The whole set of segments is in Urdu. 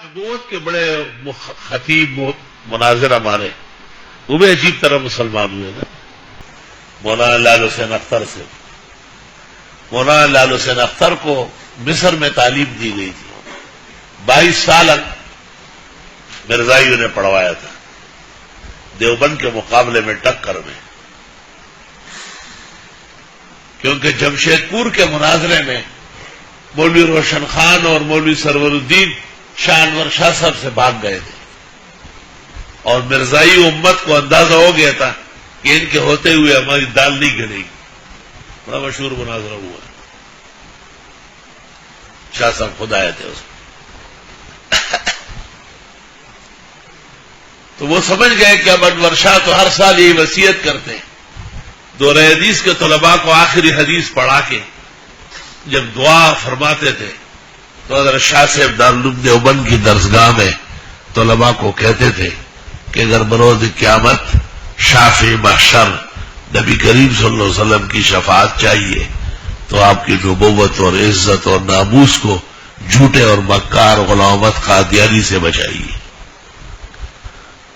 نبوت کے بڑے خطیب مناظر ہمارے وہ بھی عجیب طرح مسلمان ہوئے نا. مولانا لال حسین اختر سے. مولانا لال حسین اختر کو مصر میں تعلیم دی گئی تھی. 22 سال مرزائیوں نے پڑھوایا تھا دیوبند کے مقابلے میں ٹکر میں. کیونکہ جمشید پور کے مناظرے میں مولوی روشن خان اور مولوی سرور الدین شاہ انور شاہ صاحب سے بھاگ گئے تھے اور مرزائی امت کو اندازہ ہو گیا تھا کہ ان کے ہوتے ہوئے ہماری دال نہیں گرے گی. بڑا مشہور مناظرہ ہوا. شاہ صاحب خود آئے تھے اس میں. تو وہ سمجھ گئے کہ اب انور شاہ تو ہر سال یہی وصیت کرتے ہیں. دورہ حدیث کے طلباء کو آخری حدیث پڑھا کے جب دعا فرماتے تھے تو حضرت شاہ صاحب دارالعلوم دیوبند کی درسگاہ میں طلباء کو کہتے تھے کہ اگر بروز قیامت شافع محشر نبی کریم صلی اللہ علیہ وسلم کی شفاعت چاہیے تو آپ کی نبوت اور عزت اور ناموس کو جھوٹے اور مکار غلام احمد قادیانی سے بچائیے.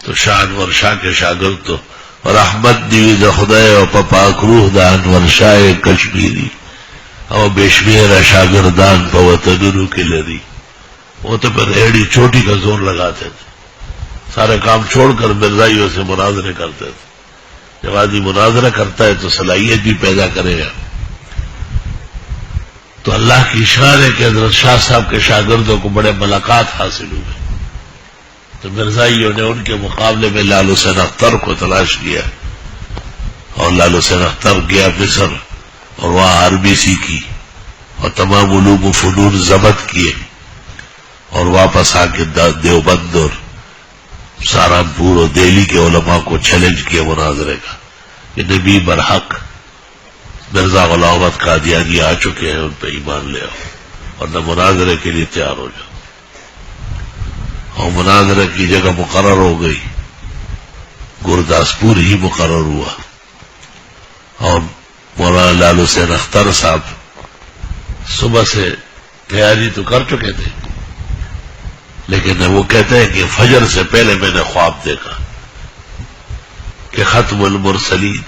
تو شاہ انور شاہ کے شاگرد تو رحمت دی دا خدای او پاک روح دا انور شاہ کشمیری او بشمیر شاگردان پا وطنونو کے لری. وہ تو پھر ایڑی چوٹی کا زور لگاتے تھے. سارے کام چھوڑ کر مرزائیوں سے مناظرے کرتے تھے. جب آدمی مناظرہ کرتا ہے تو صلاحیت بھی پیدا کرے گا. تو اللہ کی شان ہے کہ حضرت شاہ صاحب کے شاگردوں کو بڑے ملاقات حاصل ہوئے. تو مرزائیوں نے ان کے مقابلے میں لال حسین اختر کو تلاش کیا اور لال حسین اختر گیا مصر اور وہاں عربی سیکھی اور تمام علوم و فنون ضبط کیے اور واپس آ کے دیوبند اور سہارنپور اور دہلی کے علماء کو چیلنج کیا مناظرے کا کہ نبی برحق مرزا غلام احمد قادیانی آ چکے ہیں, ان پہ ایمان لے آؤ اور نہ مناظرے کے لیے تیار ہو جاؤ. اور مناظرے کی جگہ مقرر ہو گئی, گرداسپور ہی مقرر ہوا. اور مولانا لال حسین اختر صاحب صبح سے تیاری تو کر چکے تھے, لیکن وہ کہتے ہیں کہ فجر سے پہلے میں نے خواب دیکھا کہ ختم المرسلین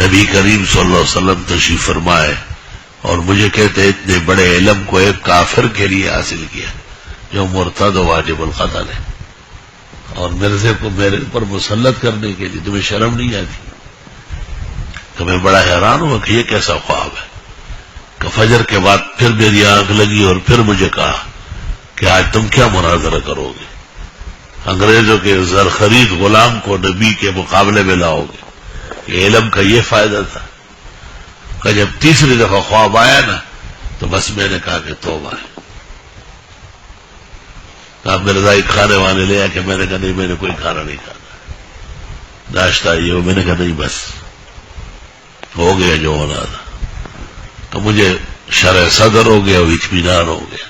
نبی کریم صلی اللہ علیہ وسلم تشریف فرمائے اور مجھے کہتے ہیں اتنے بڑے علم کو ایک کافر کے لیے حاصل کیا جو مرتد و واجب القتل ہے, اور مرزے کو میرے پر مسلط کرنے کے لیے تمہیں شرم نہیں آتی؟ تو میں بڑا حیران ہوا کہ یہ کیسا خواب ہے. کہ فجر کے بعد پھر میری آنکھ لگی اور پھر مجھے کہا کہ آج تم کیا مناظرہ کرو گے؟ انگریزوں کے زرخرید غلام کو نبی کے مقابلے میں لاؤ گے؟ یہ علم کا یہ فائدہ تھا. کہ جب تیسری دفعہ خواب آیا نا تو بس میں نے کہا کہ توبہ ہے. آپ مرزائی کھانے وانے لے آ کہ میں نے کہا نہیں, میں نے کوئی کھانا نہیں کھانا, ناشتہ یہ ہو. میں نے کہا نہیں, بس ہو گیا جو ہونا تھا. تو مجھے شرح صدر ہو گیا اور اطمینان ہو گیا.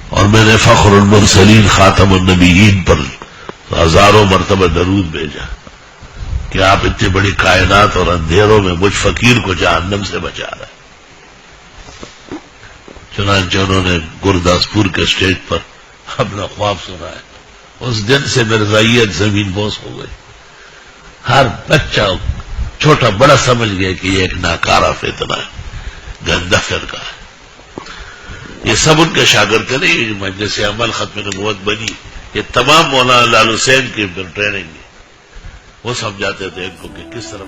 اور میں نے فخر المرسلین خاتم النبیین پر ہزاروں مرتبہ درود بھیجا کہ آپ اتنی بڑی کائنات اور اندھیروں میں مجھ فقیر کو جہنم سے بچا رہے ہیں. چنانچہ انہوں نے گرداسپور کے اسٹیج پر اپنا خواب سنا ہے. اس دن سے مرزائیت زمین بوس ہو گئی. ہر بچہ چھوٹا بڑا سمجھ گیا کہ یہ ایک ناکارہ فتنہ ہے, گندا فرقہ ہے. یہ سب ان کے شاگرد تھے. نہیں جو مجلس عمل ختم نبوت بنی یہ تمام مولانا لال حسین کی ٹریننگ ہے. وہ سمجھاتے تھے ان کو کہ کس طرح